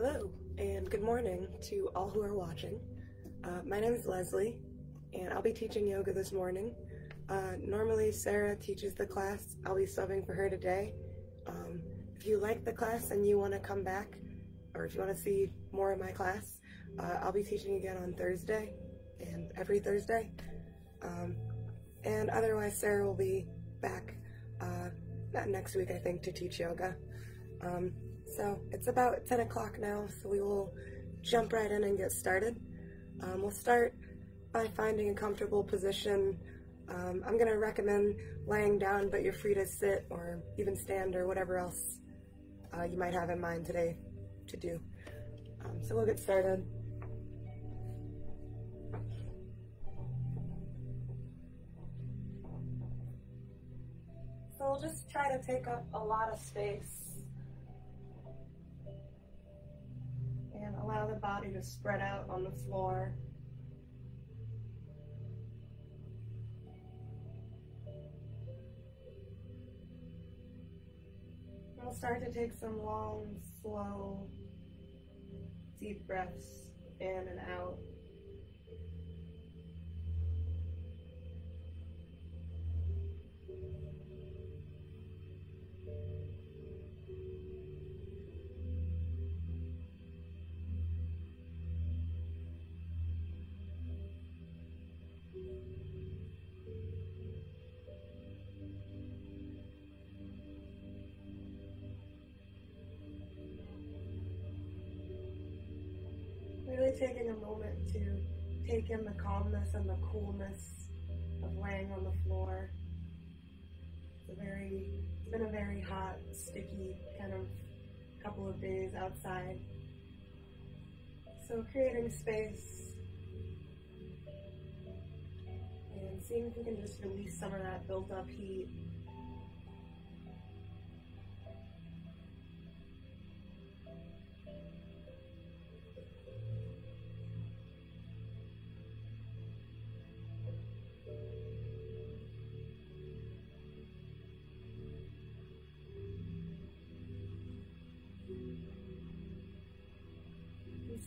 Hello, and good morning to all who are watching. My name is Leslie, and I'll be teaching yoga this morning. Normally Sarah teaches the class. I'll be subbing for her today. If you like the class and you want to come back, or if you want to see more of my class, I'll be teaching again on Thursday, and every Thursday. And otherwise Sarah will be back next week, I think, to teach yoga. So it's about 10 o'clock now, so we will jump right in and get started. We'll start by finding a comfortable position. I'm going to recommend laying down, but you're free to sit or even stand or whatever else you might have in mind today to do. So we'll get started. So we'll just try to take up a lot of space and allow the body to spread out on the floor. And we'll start to take some long, slow, deep breaths in and out. Really taking a moment to take in the calmness and the coolness of laying on the floor. It's been a very hot, sticky kind of couple of days outside. So creating space and seeing if we can just release some of that built up heat.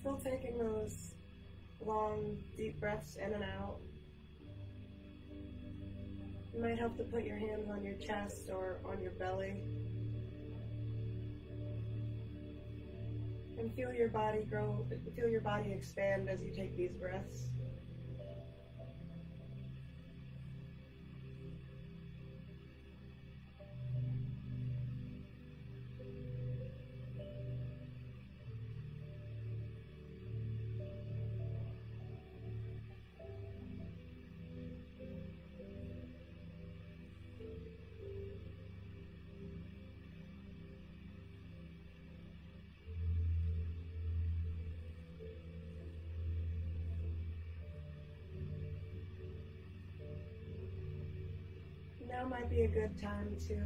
Still taking those long, deep breaths in and out. It might help to put your hands on your chest or on your belly. And feel your body grow, feel your body expand as you take these breaths. Now might be a good time to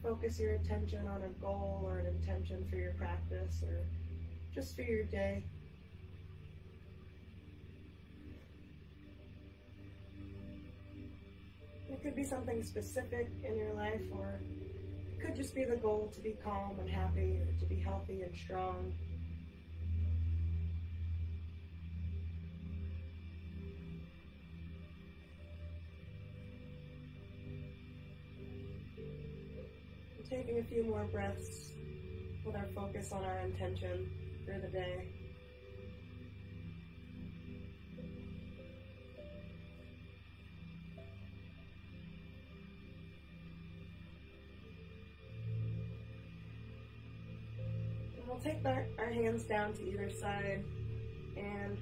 focus your attention on a goal or an intention for your practice or just for your day. It could be something specific in your life, or it could just be the goal to be calm and happy, or to be healthy and strong. Taking a few more breaths with our focus on our intention for the day. And we'll take our hands down to either side, and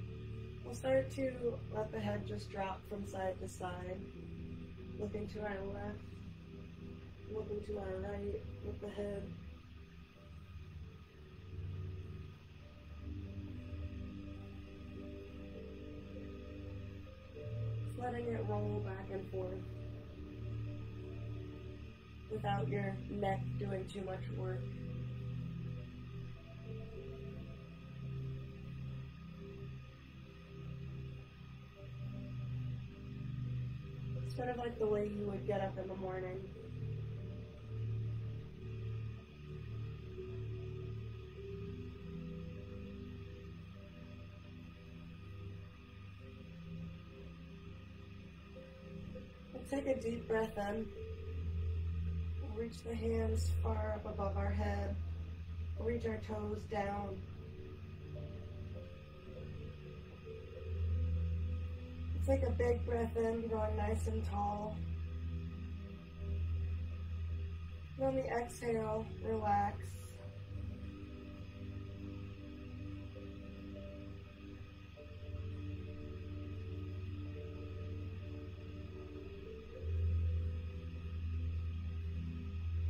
we'll start to let the head just drop from side to side, looking to our left, looking to our right with the head. Just letting it roll back and forth without your neck doing too much work. It's sort of like the way you would get up in the morning. take a deep breath in. We'll reach the hands far up above our head. We'll reach our toes down. We'll take a big breath in, growing nice and tall. And on the exhale, relax.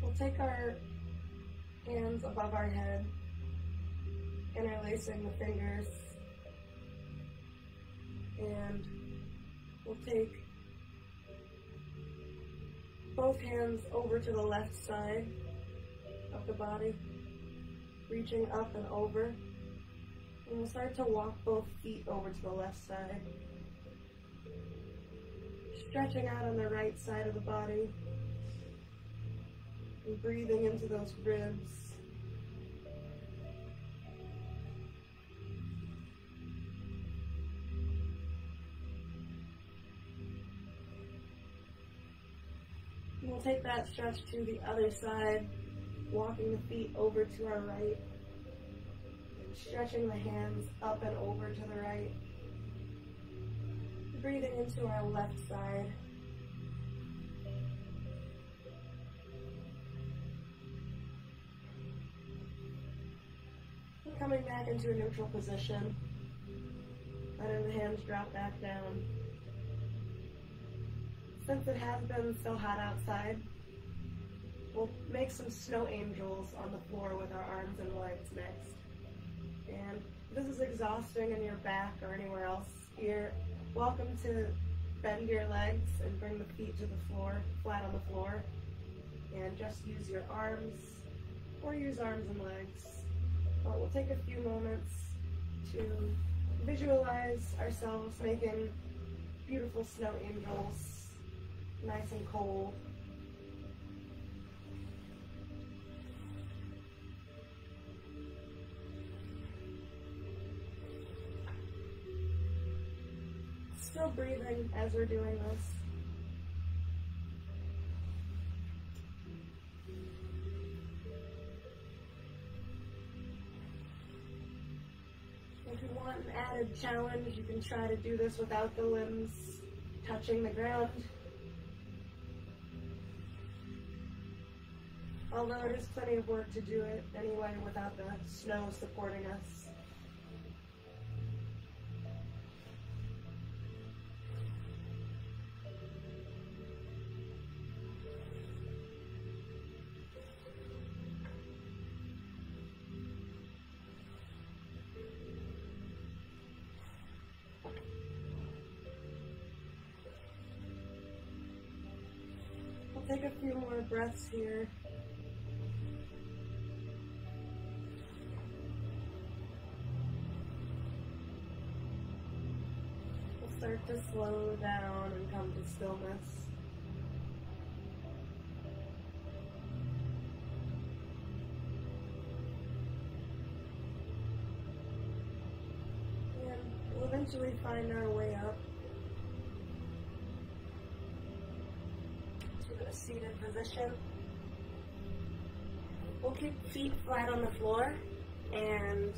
We'll take our hands above our head, interlacing the fingers, and we'll take both hands over to the left side of the body, reaching up and over. And we'll start to walk both feet over to the left side, stretching out on the right side of the body, and breathing into those ribs. And we'll take that stretch to the other side, walking the feet over to our right, and stretching the hands up and over to the right. Breathing into our left side. Coming back into a neutral position, letting the hands drop back down. Since it has been so hot outside, we'll make some snow angels on the floor with our arms and legs next. And if this is exhausting in your back or anywhere else, you're welcome to bend your legs and bring the feet to the floor, flat on the floor, and just use your arms or use arms and legs. But we'll take a few moments to visualize ourselves making beautiful snow angels, nice and cold. Still breathing as we're doing this. If you want an added challenge, you can try to do this without the limbs touching the ground. Although it is plenty of work to do it anyway without the snow supporting us. We'll take a few more breaths here. We'll start to slow down and come to stillness. And we'll eventually find our way up a seated position. We'll keep feet flat on the floor, and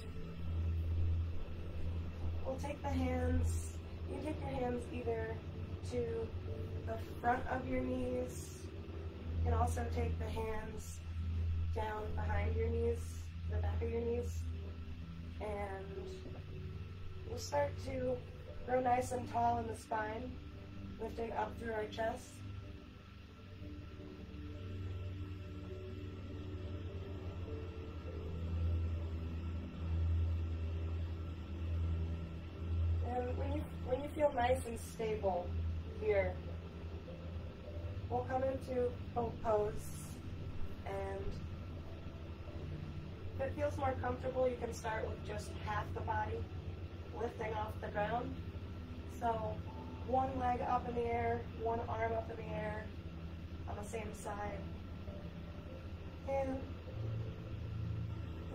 we'll take the hands, you can take your hands either to the front of your knees, you can also take the hands down behind your knees, the back of your knees, and we'll start to grow nice and tall in the spine, lifting up through our chest. And when you feel nice and stable here, we'll come into boat pose, and if it feels more comfortable, you can start with just half the body lifting off the ground. So one leg up in the air, one arm up in the air on the same side, and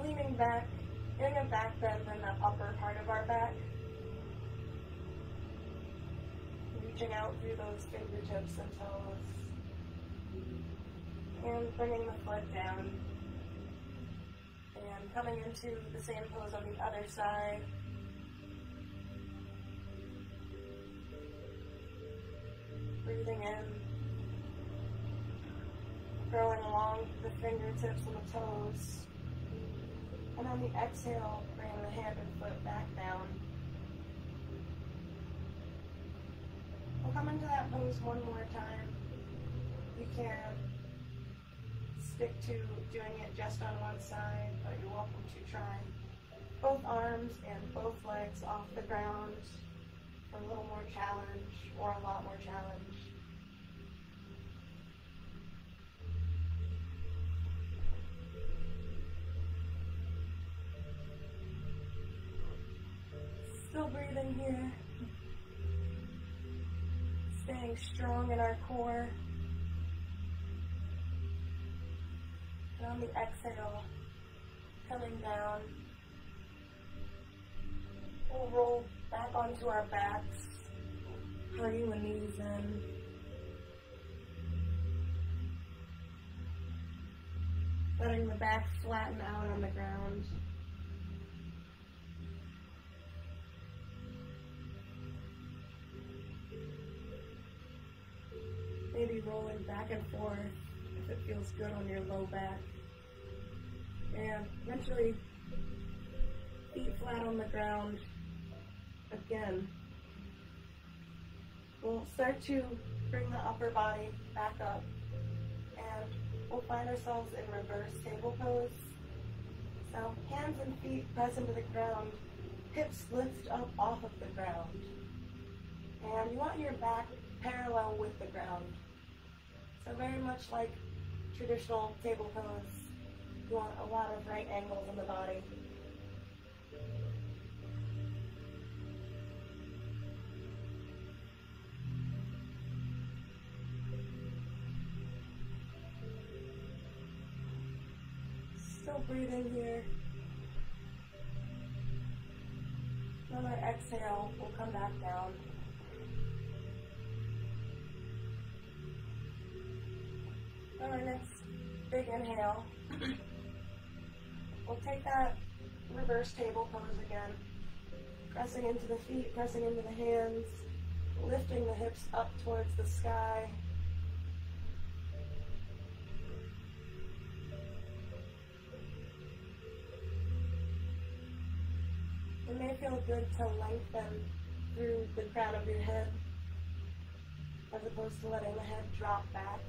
leaning back, getting a back bend in the upper part of our back. reaching out through those fingertips and toes, and bringing the foot down, and coming into the same pose on the other side. Breathing in, growing along the fingertips and the toes, and on the exhale, bringing the hand and foot back down. We'll come into that pose one more time. You can stick to doing it just on one side, but you're welcome to try both arms and both legs off the ground for a little more challenge or a lot more challenge. Still breathing here. Staying strong in our core. And on the exhale, coming down. We'll roll back onto our backs, hugging the knees in. Letting the back flatten out on the ground. Maybe rolling back and forth if it feels good on your low back. And eventually, feet flat on the ground. Again, we'll start to bring the upper body back up, and we'll find ourselves in reverse table pose. So hands and feet press into the ground, hips lift up off of the ground, and you want your back parallel with the ground. So very much like traditional table pose, you want a lot of right angles in the body. Still breathing here. On our exhale, we'll come back down. On our next big inhale, we'll take that reverse table pose again, pressing into the feet, pressing into the hands, lifting the hips up towards the sky. It may feel good to lengthen through the crown of your head, as opposed to letting the head drop back.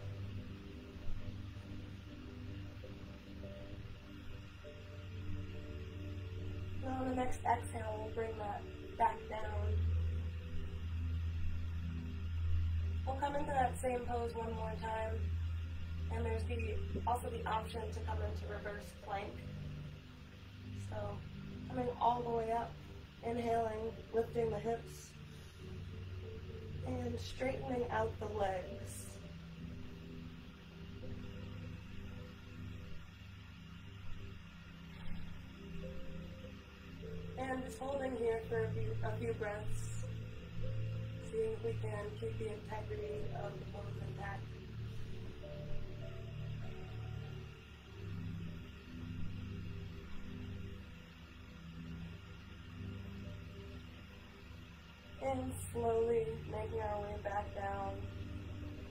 Now on the next exhale, we'll bring that back down. We'll come into that same pose one more time, and there's also the option to come into reverse plank. So coming all the way up, inhaling, lifting the hips, and straightening out the legs. And just holding here for a few breaths, seeing if we can keep the integrity of the pose intact. And slowly making our way back down,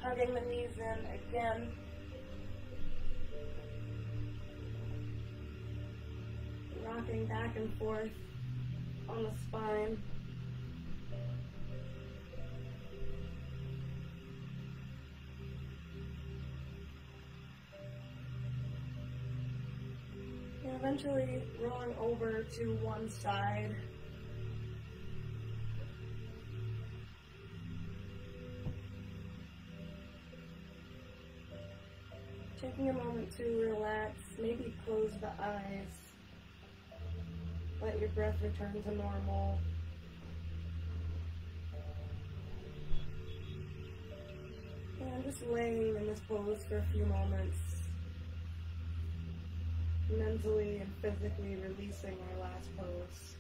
hugging the knees in again. Rocking back and forth on the spine. And eventually rolling over to one side. Taking a moment to relax, maybe close the eyes. Let your breath return to normal. And just laying in this pose for a few moments, mentally and physically releasing our last pose.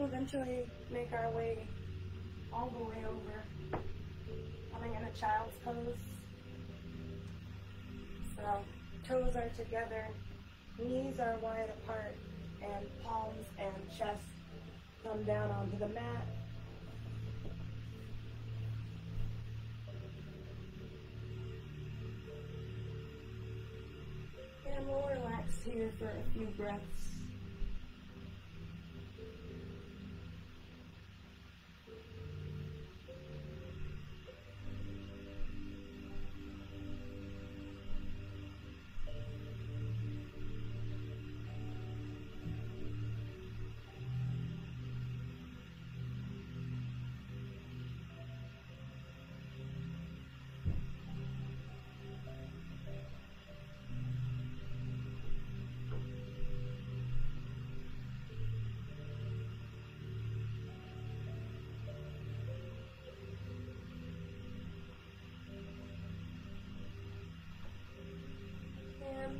to eventually make our way all the way over, coming in a child's pose. So toes are together, knees are wide apart, and palms and chest come down onto the mat. And we'll relax here for a few breaths.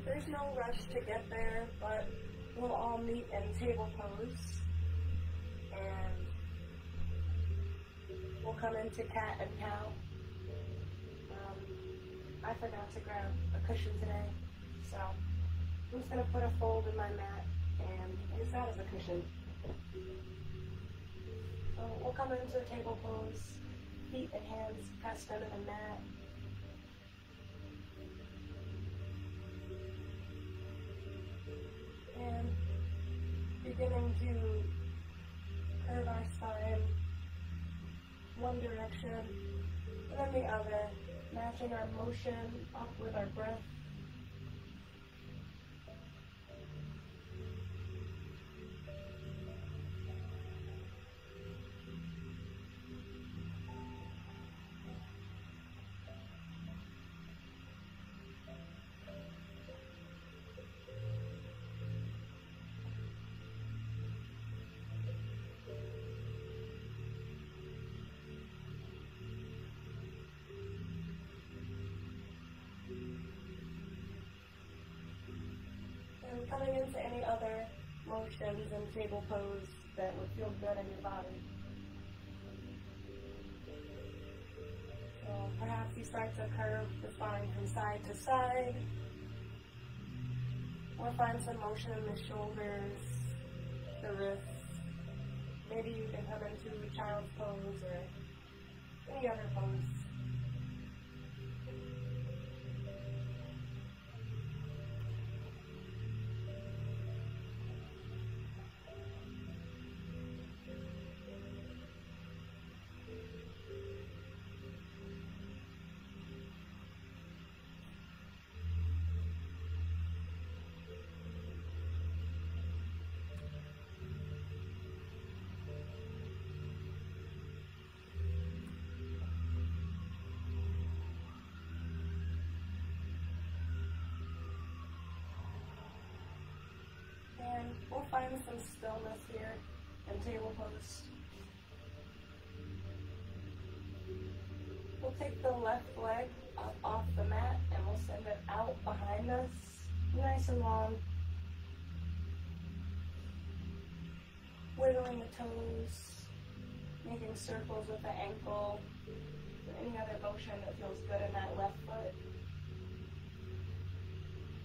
There's no rush to get there, but we'll all meet in table pose, and we'll come into cat and cow. I forgot to grab a cushion today, so I'm just going to put a fold in my mat and use that as a cushion. So we'll come into a table pose, feet and hands pressed under the mat. And beginning to curve our spine one direction and then the other, matching our motion up with our breath. And coming into any other motions and table pose that would feel good in your body. So perhaps you start to curve the spine from side to side, or find some motion in the shoulders, the wrists. Maybe you can come into a child's pose or any other pose. And we'll find some stillness here in table pose. We'll take the left leg up off the mat and we'll send it out behind us, nice and long. Wiggling the toes, making circles with the ankle, or any other motion that feels good in that left foot.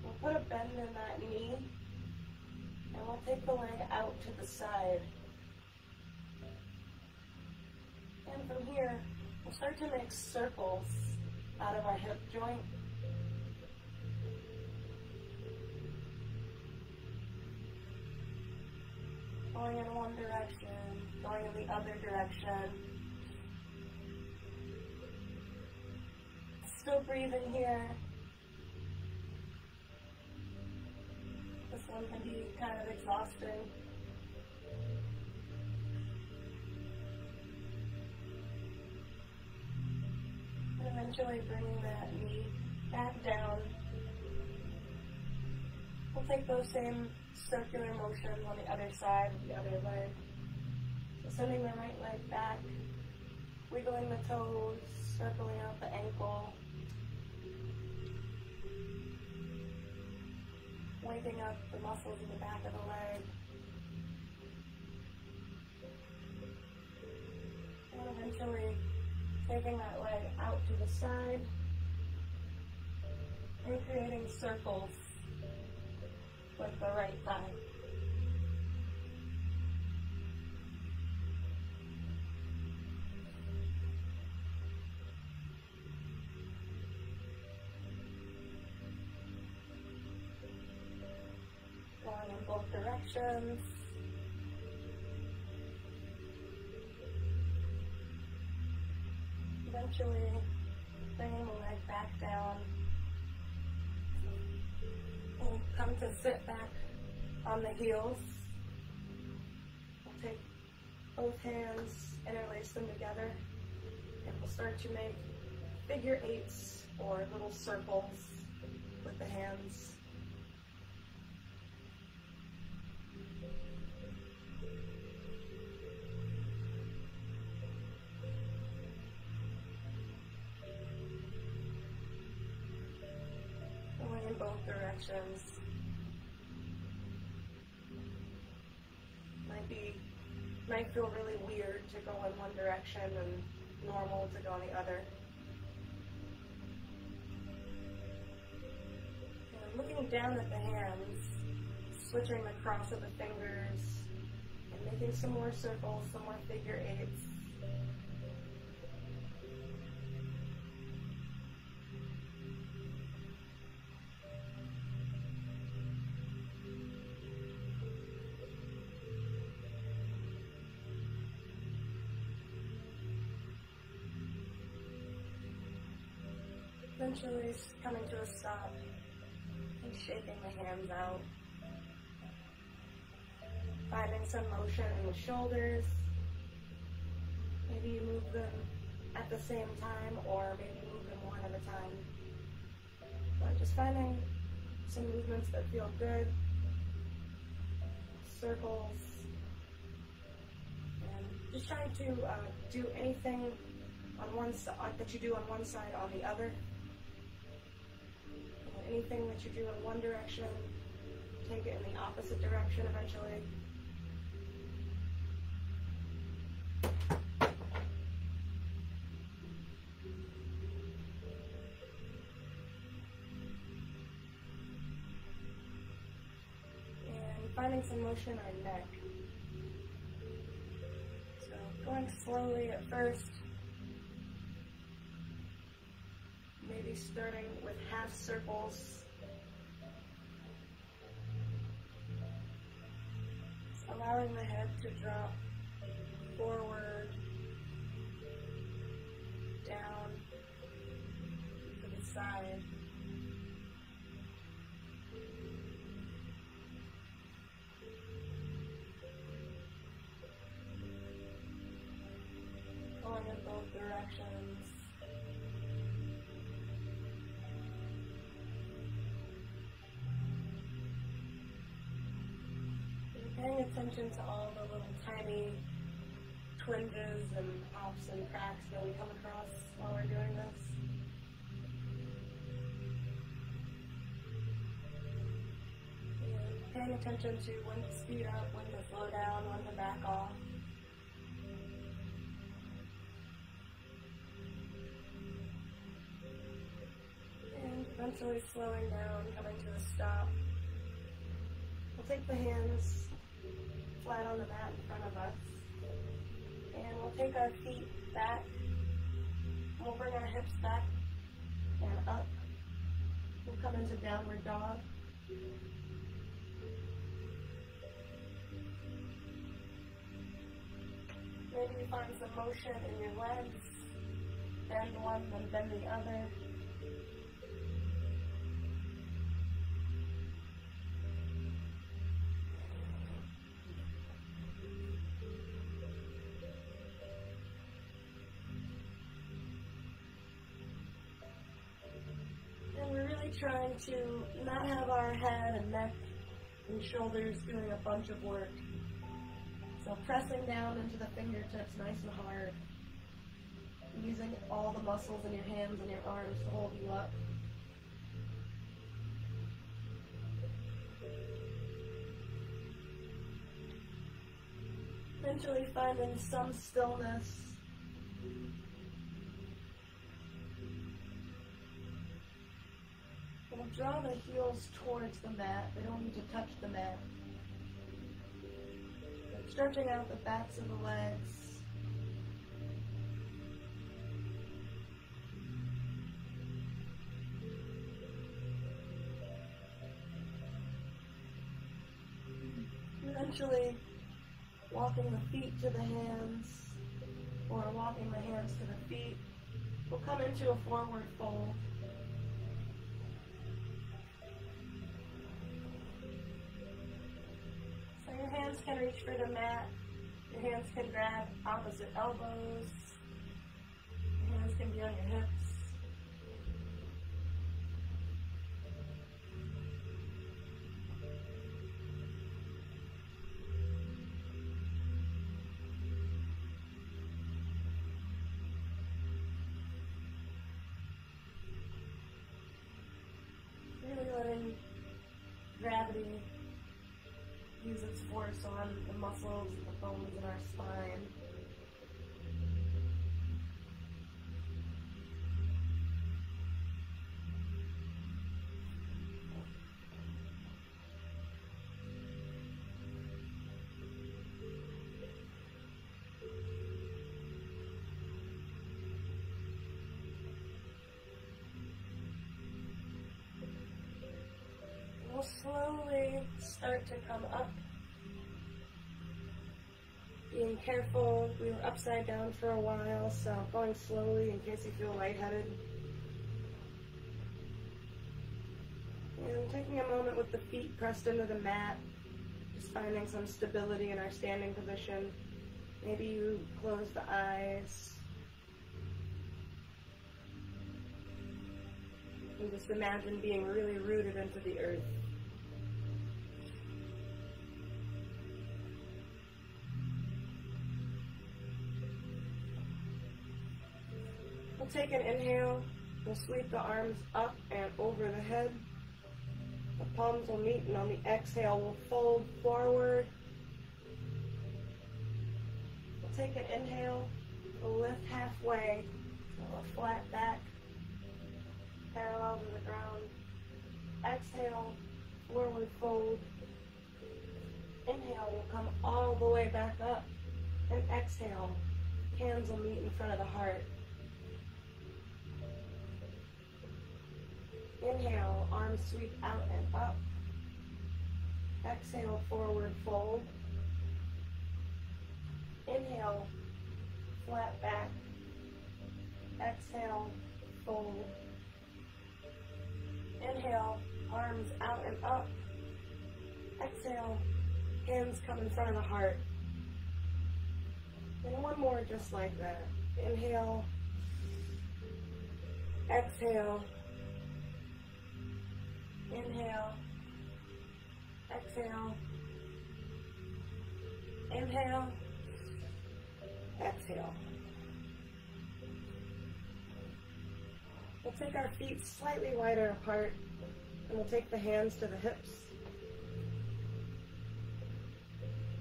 We'll put a bend in that knee. And we'll take the leg out to the side. And from here, we'll start to make circles out of our hip joint. Going in one direction, going in the other direction. Still breathing here. This one can be kind of exhausting. And eventually bringing that knee back down. We'll take those same circular motions on the other side of the other leg. So sending the right leg back, wiggling the toes, circling out the ankle. Waking up the muscles in the back of the leg. Eventually taking that leg out to the side and creating circles with the right thigh. Going in both directions. Eventually bringing the leg back down. We'll come to sit back on the heels. We'll take both hands, interlace them together, and we'll start to make figure eights or little circles with the hands. Going in both directions. Might feel really weird to go in one direction and normal to go in the other. And looking down at the hands, switching the cross of the fingers, and making some more circles, some more figure eights. Eventually coming to a stop and shaking the hands out. Finding some motion in the shoulders. Maybe you move them at the same time, or maybe move them one at a time. But just finding some movements that feel good. Circles. And just trying to do anything on one side that you do on one side on the other. Anything that you do in one direction, take it in the opposite direction eventually. And finding some motion in our neck. So going slowly at first. Maybe starting with half circles. Allowing the head to drop forward, down, to the side. Going in both directions. Paying attention to all the little tiny twinges and pops and cracks that we come across while we're doing this. And paying attention to when to speed up, when to slow down, when to back off. And eventually slowing down, coming to a stop. We'll take the hands flat on the mat in front of us, and we'll take our feet back, and we'll bring our hips back and up. We'll come into downward dog. Maybe you find some motion in your legs, bend one, then bend the other. Trying to not have our head and neck and shoulders doing a bunch of work. So pressing down into the fingertips nice and hard. Using all the muscles in your hands and your arms to hold you up. Eventually finding some stillness We'll draw the heels towards the mat. They don't need to touch the mat. But stretching out the backs of the legs. Eventually, walking the feet to the hands, or walking the hands to the feet. We'll come into a forward fold. So your hands can reach for the mat. Your hands can grab opposite elbows. Your hands can be on your hips. Really letting gravity use its force on the muscles and the bones in our spine. We'll slowly start to come up. Being careful, we were upside down for a while, so going slowly in case you feel lightheaded. And taking a moment with the feet pressed into the mat, just finding some stability in our standing position. Maybe you close the eyes. And just imagine being really rooted into the earth. We'll take an inhale. We'll sweep the arms up and over the head. The palms will meet, and on the exhale, we'll fold forward. We'll take an inhale. We'll lift halfway. We'll flat back, parallel to the ground. Exhale, forward fold. Inhale, we'll come all the way back up. And exhale, hands will meet in front of the heart. Inhale, arms sweep out and up. Exhale, forward fold. Inhale, flat back. Exhale, fold. Inhale, arms out and up. Exhale, hands come in front of the heart. And one more just like that. Inhale. Exhale. Inhale. Exhale. Inhale. Exhale. We'll take our feet slightly wider apart, and we'll take the hands to the hips.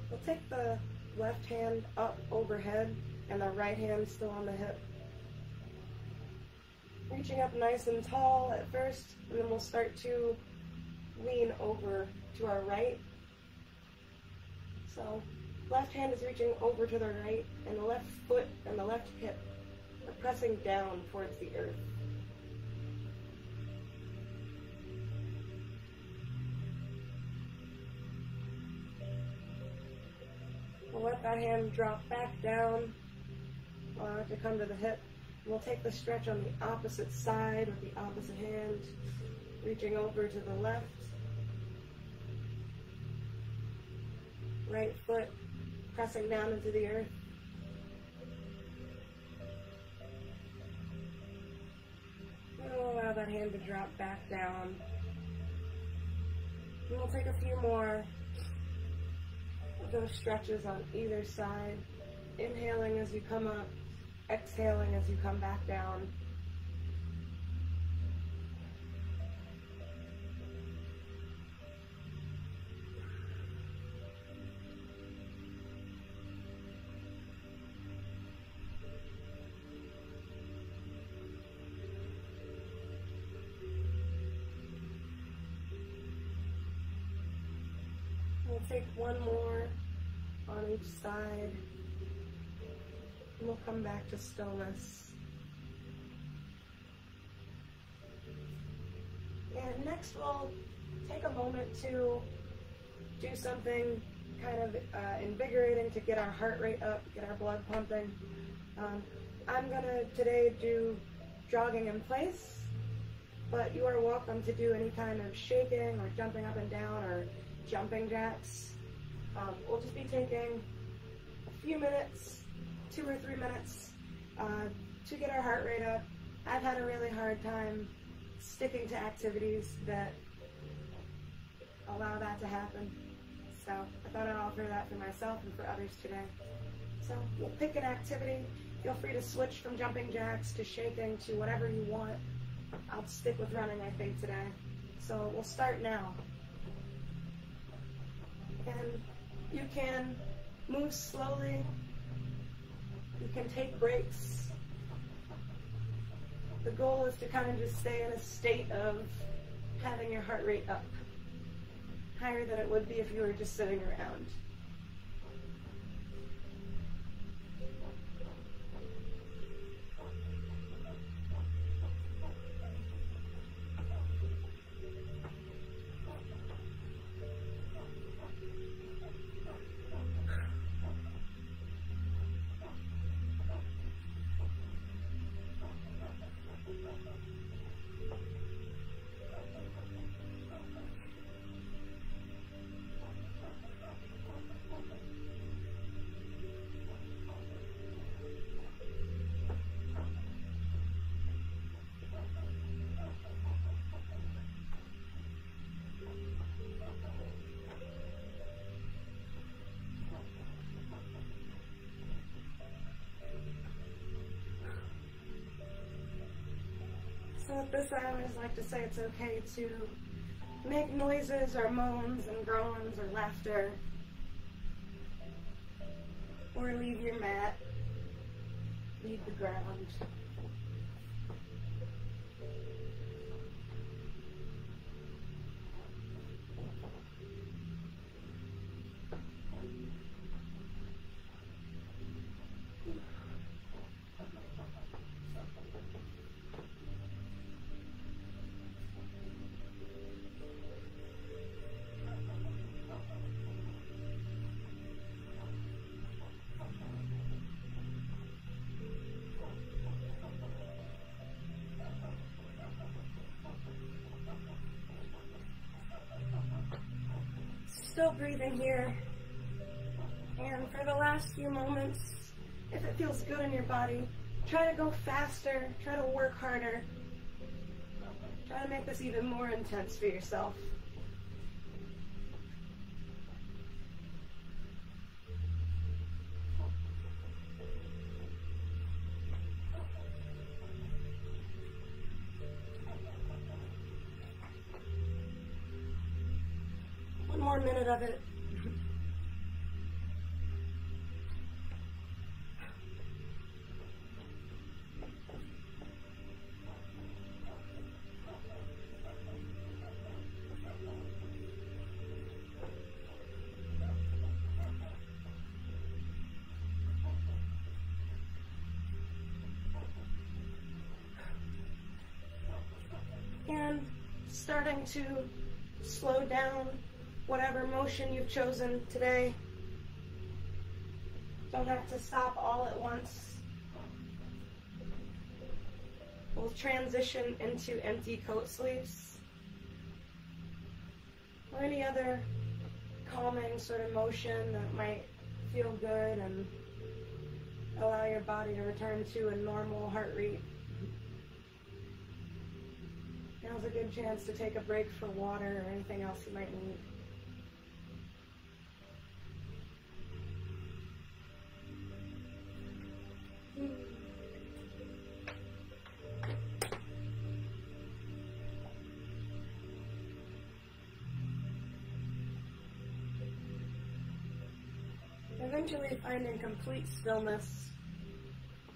We'll take the left hand up overhead and the right hand still on the hip. Reaching up nice and tall at first, and then we'll start to lean over to our right. So left hand is reaching over to the right, and the left foot and the left hip are pressing down towards the earth. We'll let that hand drop back down to come to the hip. We'll take the stretch on the opposite side with the opposite hand, reaching over to the left. Right foot pressing down into the earth. And we'll allow that hand to drop back down. And we'll take a few more of those stretches on either side. Inhaling as you come up. Exhaling as you come back down. We'll take one more on each side, and we'll come back to stillness. And next we'll take a moment to do something kind of invigorating to get our heart rate up, get our blood pumping. I'm gonna today do jogging in place, but you are welcome to do any kind of shaking or jumping up and down or jumping jacks. We'll just be taking a few minutes, 2 or 3 minutes, to get our heart rate up. I've had a really hard time sticking to activities that allow that to happen. So I thought I'd offer that for myself and for others today. So we'll pick an activity. Feel free to switch from jumping jacks to shaking to whatever you want. I'll stick with running, I think, today. So we'll start now. And you can move slowly. You can take breaks. The goal is to kind of just stay in a state of having your heart rate up, higher than it would be if you were just sitting around. So at this I always like to say it's okay to make noises or moans and groans or laughter, or leave your mat, leave the ground. Still breathing here, and for the last few moments, if it feels good in your body, try to go faster, try to work harder, try to make this even more intense for yourself. One more minute of it. And starting to slow down whatever motion you've chosen today. Don't have to stop all at once. We'll transition into empty coat sleeves or any other calming sort of motion that might feel good and allow your body to return to a normal heart rate. Now's a good chance to take a break for water or anything else you might need. Eventually finding complete stillness,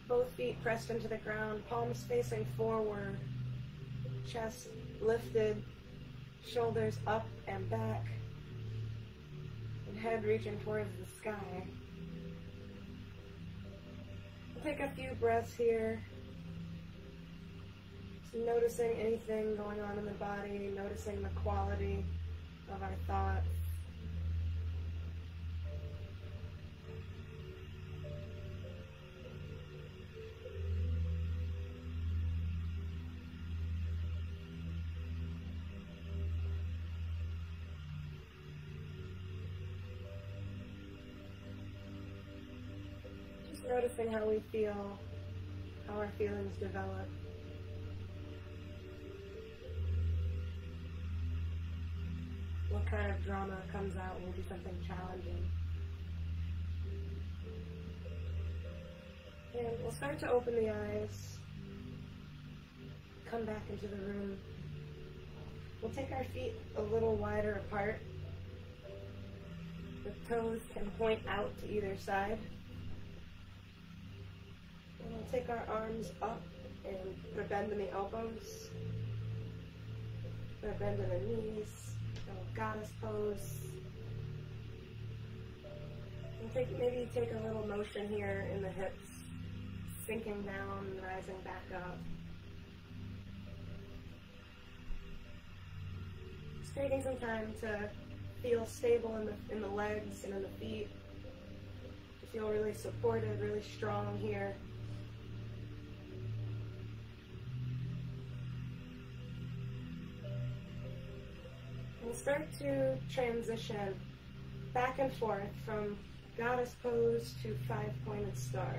both feet pressed into the ground, palms facing forward, chest lifted, shoulders up and back. head reaching towards the sky. Take a few breaths here. Just noticing anything going on in the body, noticing the quality of our thoughts. Noticing how we feel, how our feelings develop. What kind of drama comes out will be something challenging. And we'll start to open the eyes, come back into the room. We'll take our feet a little wider apart. The toes can point out to either side. And we'll take our arms up and put a bend in the elbows, put a bend in the knees, little goddess pose. And maybe take a little motion here in the hips, sinking down and rising back up. Just taking some time to feel stable in the legs and in the feet. To feel really supported, really strong here. We'll start to transition back and forth from goddess pose to five-pointed star.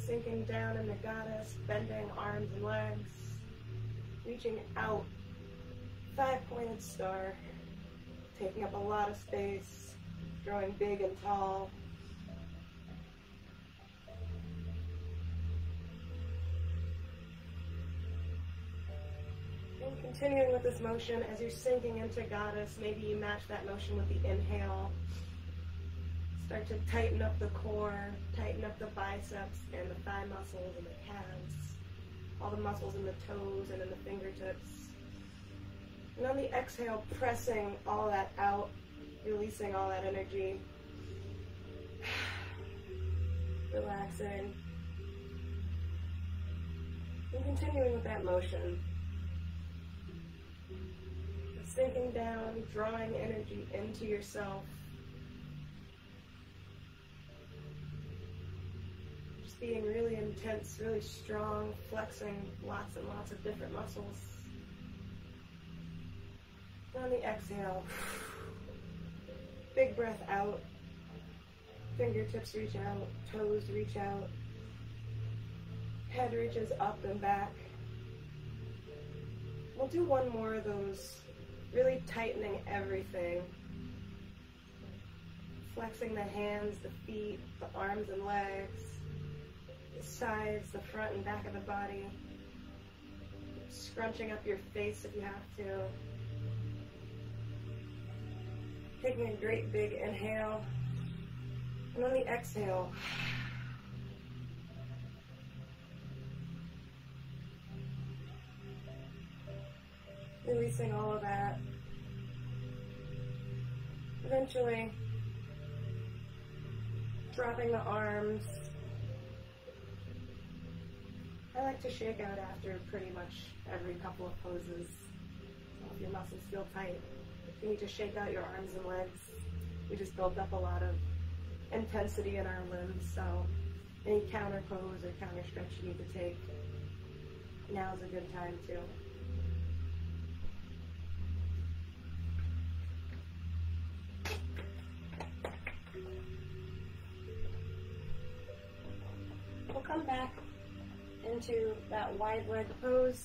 Sinking down in the goddess, bending arms and legs, reaching out, five-pointed star, taking up a lot of space, growing big and tall. And continuing with this motion, as you're sinking into goddess, maybe you match that motion with the inhale. Start to tighten up the core, tighten up the biceps and the thigh muscles and the calves, all the muscles in the toes and in the fingertips. And on the exhale, pressing all that out, releasing all that energy. Relaxing. And continuing with that motion. Sinking down, drawing energy into yourself. Just being really intense, really strong, flexing lots and lots of different muscles. And on the exhale, big breath out. Fingertips reach out, toes reach out. Head reaches up and back. We'll do one more of those. Really tightening everything. Flexing the hands, the feet, the arms and legs, the sides, the front and back of the body. Scrunching up your face if you have to. Taking a great big inhale. And on the exhale, releasing all of that. Eventually, dropping the arms. I like to shake out after pretty much every couple of poses. So if your muscles feel tight, you need to shake out your arms and legs. We just built up a lot of intensity in our limbs, so any counter pose or counter stretch you need to take, now is a good time too. We'll come back into that wide leg pose.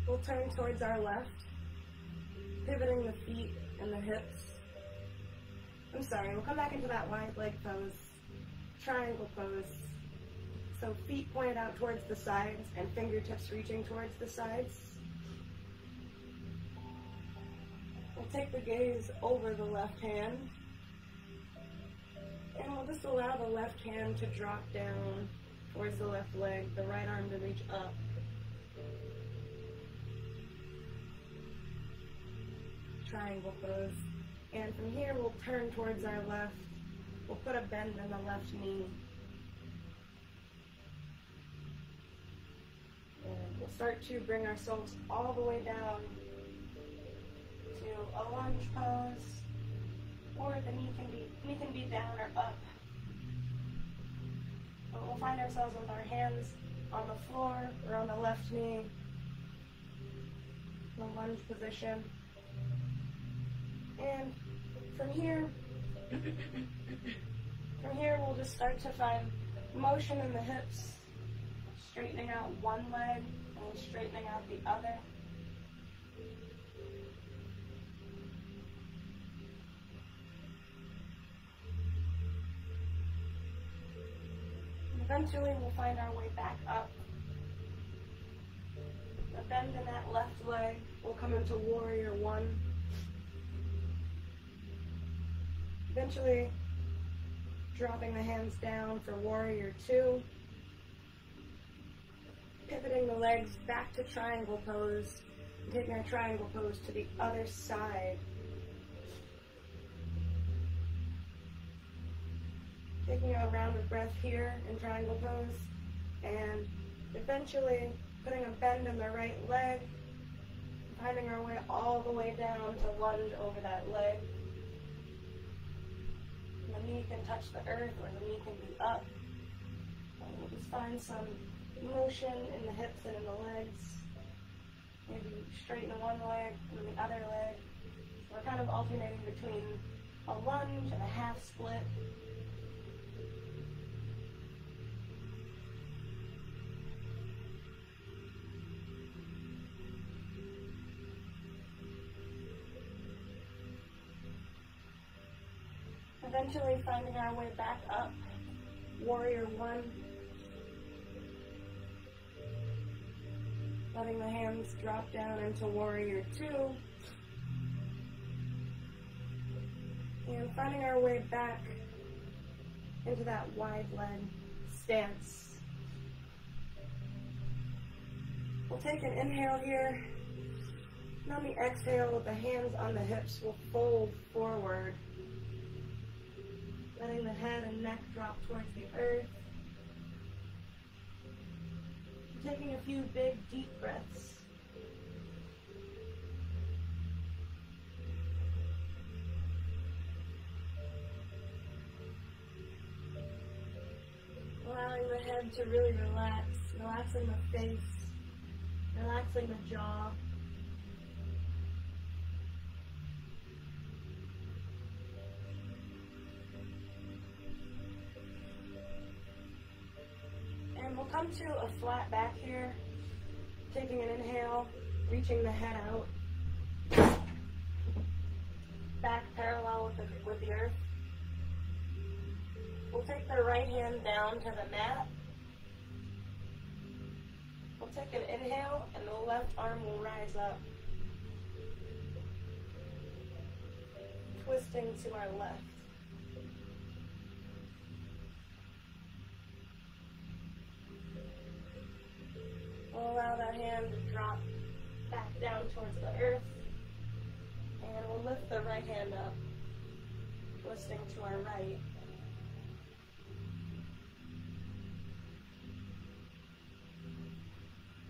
We'll turn towards our left, pivoting the feet and the hips. We'll come back into that wide leg pose, triangle pose. So feet pointed out towards the sides and fingertips reaching towards the sides. We'll take the gaze over the left hand. And we'll just allow the left hand to drop down towards the left leg, the right arm to reach up. Triangle pose. And from here we'll turn towards our left. We'll put a bend in the left knee. And we'll start to bring ourselves all the way down to a lunge pose, or the knee can be down or up. But we'll find ourselves with our hands on the floor or on the left knee, the lunge position. And from here we'll just start to find motion in the hips, straightening out one leg and straightening out the other. And eventually we'll find our way back up. The bend in that left leg will come into warrior one. Eventually dropping the hands down for warrior two. Pivoting the legs back to triangle pose, and taking our triangle pose to the other side. Taking a round of breath here in triangle pose, and eventually putting a bend in the right leg, finding our way all the way down to lunge over that leg. The knee can touch the earth or the knee can be up. And we'll just find some motion in the hips and in the legs. Maybe straighten one leg and the other leg. We're kind of alternating between a lunge and a half split. Eventually finding our way back up, warrior one. Letting the hands drop down into warrior two. And finding our way back into that wide leg stance. We'll take an inhale here. And on the exhale, with the hands on the hips, we'll fold forward. Letting the head and neck drop towards the earth. Taking a few big, deep breaths. Allowing the head to really relax, relaxing the face, relaxing the jaw. And we'll come to a flat back here, taking an inhale, reaching the head out, back parallel with the earth. We'll take the right hand down to the mat. We'll take an inhale and the left arm will rise up, twisting to our left. We'll allow that hand to drop back down towards the earth, and we'll lift the right hand up, twisting to our right.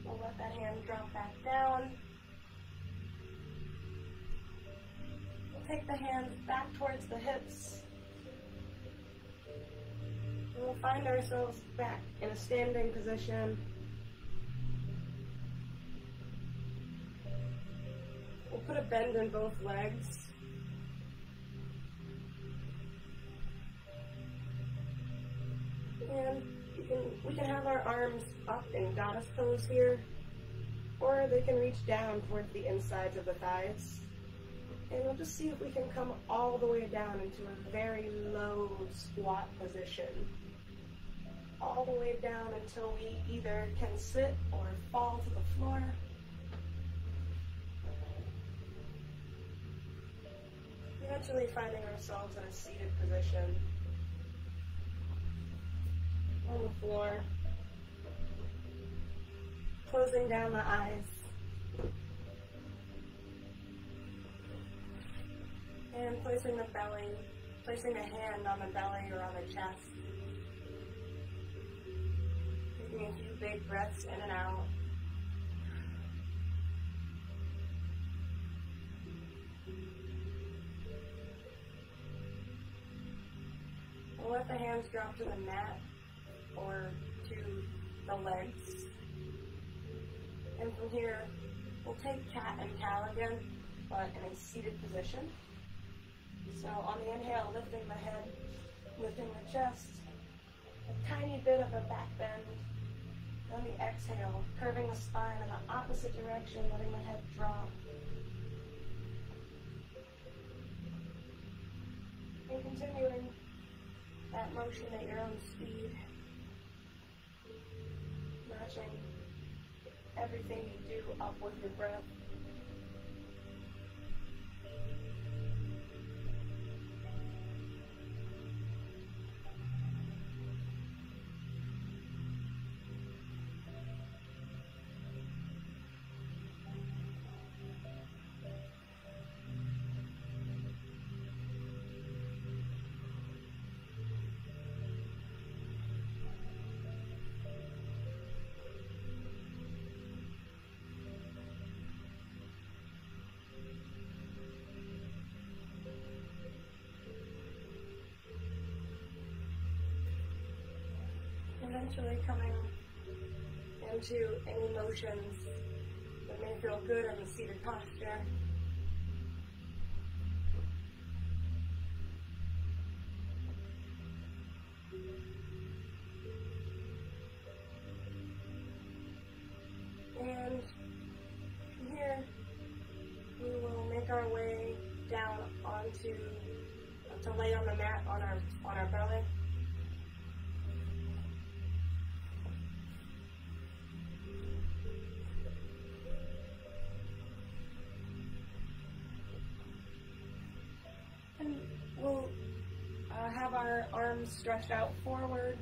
We'll let that hand drop back down. We'll take the hands back towards the hips, and we'll find ourselves back in a standing position. We'll put a bend in both legs. And we can have our arms up in goddess pose here, or they can reach down towards the insides of the thighs. And we'll just see if we can come all the way down into a very low squat position. All the way down until we either can sit or fall to the floor. Eventually finding ourselves in a seated position. on the floor, closing down the eyes, and placing the belly, placing a hand on the belly or on the chest, taking a few big breaths in and out. We'll let the hands drop to the mat or to the legs. And from here, we'll take cat and cow again, but in a seated position. So on the inhale, lifting the head, lifting the chest, a tiny bit of a back bend. On the exhale, curving the spine in the opposite direction, letting the head drop. And continuing that motion at your own speed, matching everything you do up with your breath. Eventually coming into any motions that may feel good in the seated posture. And from here, we will make our way down onto, to lay on the mat on our belly. We'll have our arms stretched out forward,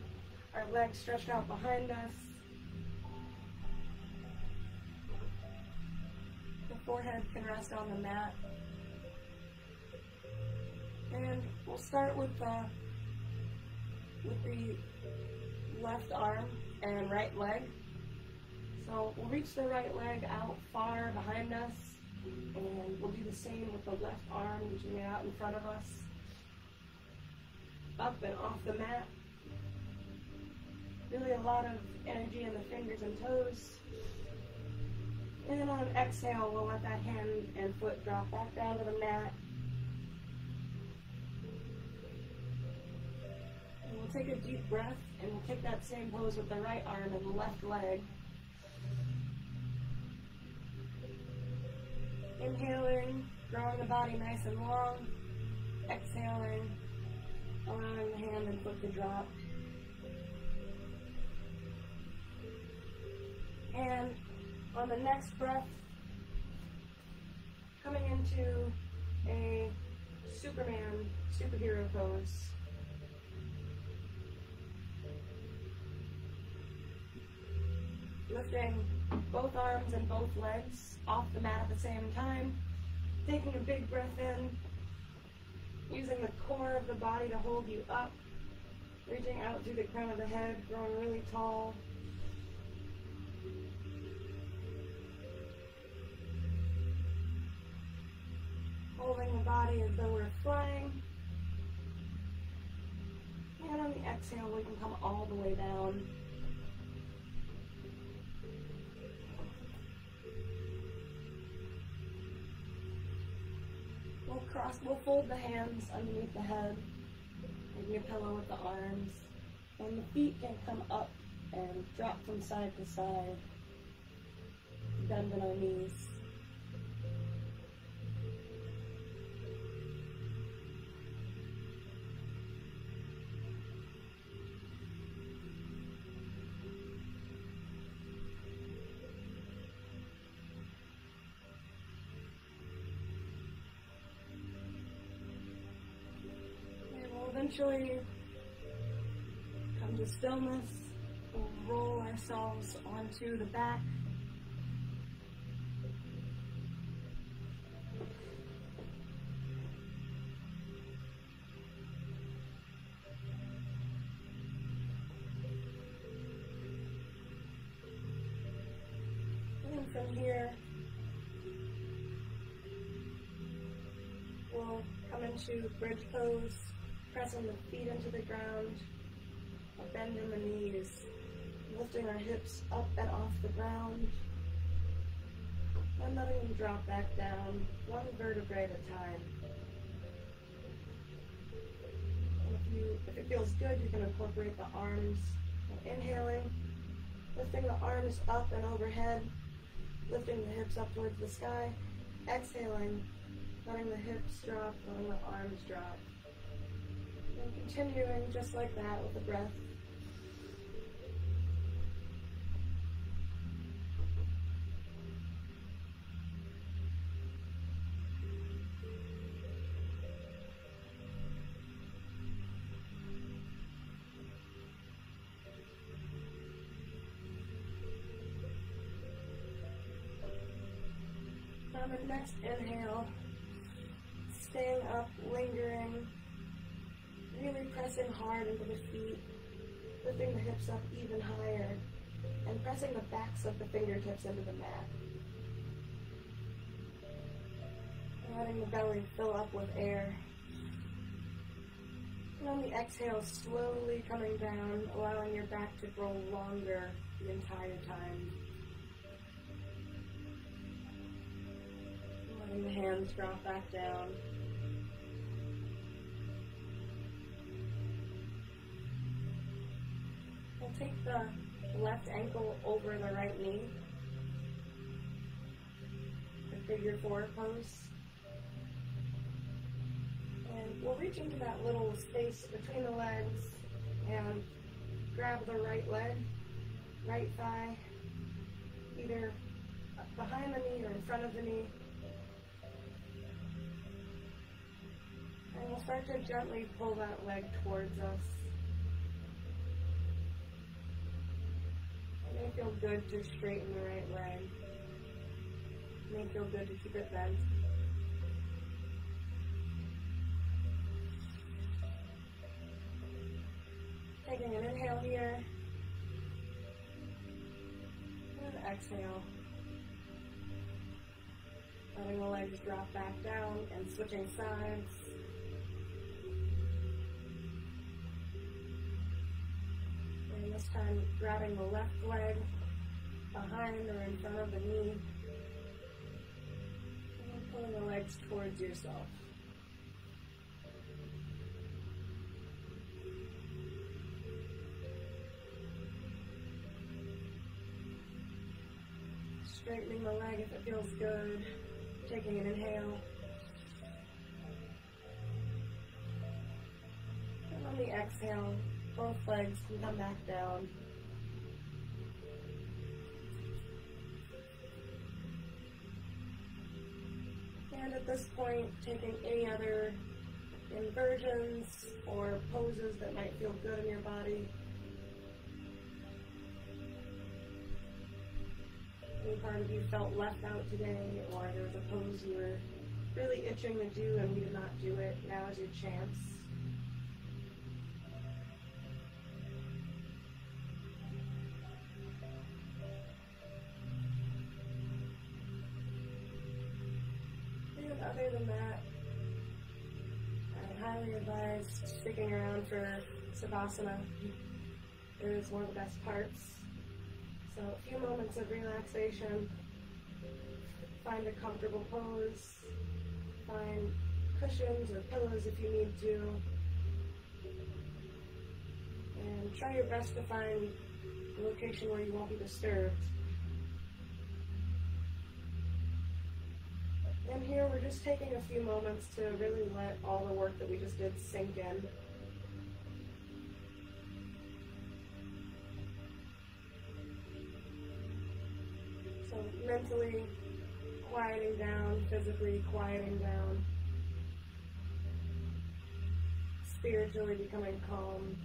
our legs stretched out behind us. The forehead can rest on the mat. And we'll start with the left arm and right leg. So we'll reach the right leg out far behind us, and we'll do the same with the left arm, reaching it out in front of us. Up and off the mat. Really a lot of energy in the fingers and toes. And on exhale, we'll let that hand and foot drop back down to the mat. And we'll take a deep breath, and we'll take that same pose with the right arm and the left leg. Inhaling, growing the body nice and long. Exhaling, allowing the hand and foot to drop. And on the next breath, coming into a Superman superhero pose. Lifting both arms and both legs off the mat at the same time. Taking a big breath in. Using the core of the body to hold you up. Reaching out through the crown of the head, growing really tall. Holding the body as though we're flying. And on the exhale, we can come all the way down. We'll fold the hands underneath the head, making a pillow with the arms, and the feet can come up and drop from side to side, bending our knees. Eventually come the stillness, we'll roll ourselves onto the back. And from here, we'll come into bridge pose, pressing the feet into the ground, a bend in the knees, lifting our hips up and off the ground, and letting them drop back down, one vertebrae at a time. And if it feels good, you can incorporate the arms. Inhaling, lifting the arms up and overhead, lifting the hips up towards the sky. Exhaling, letting the hips drop, letting the arms drop. And continuing just like that with the breath. On the next inhale, staying up, lingering, really pressing hard into the feet, lifting the hips up even higher, and pressing the backs of the fingertips into the mat. And letting the belly fill up with air. And on the exhale, slowly coming down, allowing your back to grow longer the entire time. Letting the hands drop back down. We'll take the left ankle over the right knee. The figure four pose. And we'll reach into that little space between the legs and grab the right leg, right thigh, either behind the knee or in front of the knee. And we'll start to gently pull that leg towards us. It may feel good to straighten the right leg. It may feel good to keep it bent. Taking an inhale here. And exhale. Letting the legs drop back down and switching sides. And this time grabbing the left leg behind or in front of the knee. And pulling the legs towards yourself. Straightening the leg if it feels good. Taking an inhale. And on the exhale, both legs can come back down. And at this point, taking any other inversions or poses that might feel good in your body. Any part of you felt left out today, or there was a pose you were really itching to do and we did not do it, now is your chance. And other than that, I highly advise sticking around for Savasana. It is one of the best parts. So a few moments of relaxation, find a comfortable pose, find cushions or pillows if you need to, and try your best to find a location where you won't be disturbed. And here we're just taking a few moments to really let all the work that we just did sink in. So mentally quieting down, physically quieting down, spiritually becoming calm.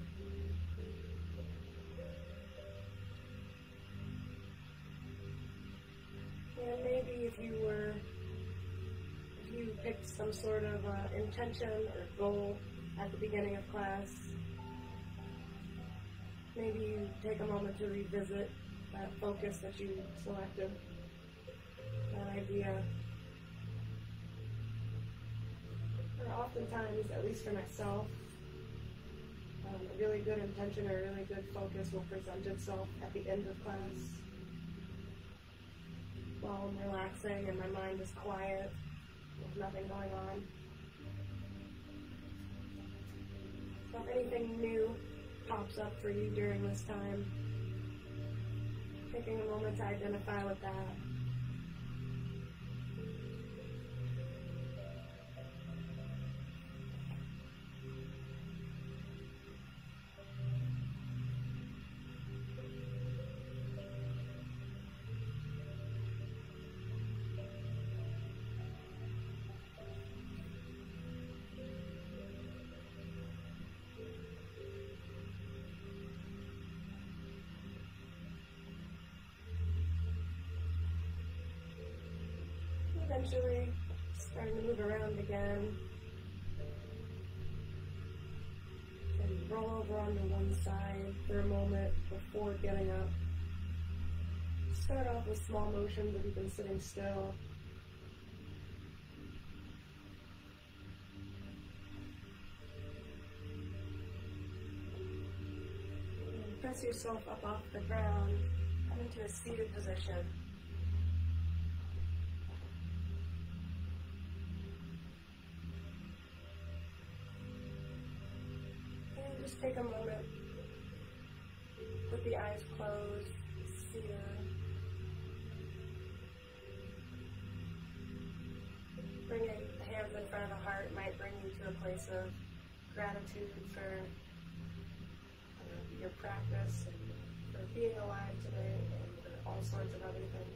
And maybe if you picked some sort of intention or goal at the beginning of class, maybe you take a moment to revisit that focus that you selected, that idea. Or oftentimes, at least for myself, a really good intention or a really good focus will present itself at the end of class while I'm relaxing and my mind is quiet with nothing going on. So if anything new pops up for you during this time, taking a moment to identify with that. Eventually, starting to move around again, and roll over onto one side for a moment before getting up. Start off with small motions if you've been sitting still. And press yourself up off the ground, come into a seated position. Just take a moment with the eyes closed, seated. Bringing the hands in front of the heart might bring you to a place of gratitude for your practice and for being alive today and for all sorts of other things.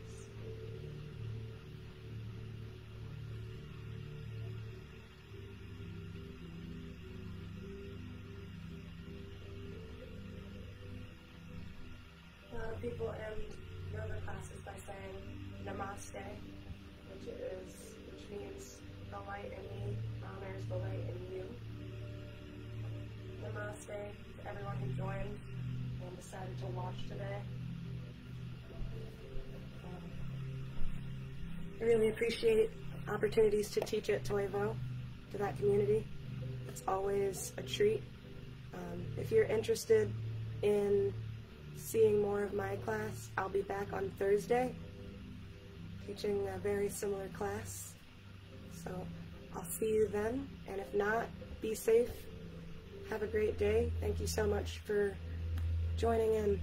People end yoga classes by saying Namaste, which means the light in me honors the light in you. Namaste to everyone who joined and decided to watch today. I really appreciate opportunities to teach at Toivo, to that community. It's always a treat. If you're interested in seeing more of my class, I'll be back on Thursday teaching a very similar class. So I'll see you then, and if not, be safe. Have a great day. Thank you so much for joining in.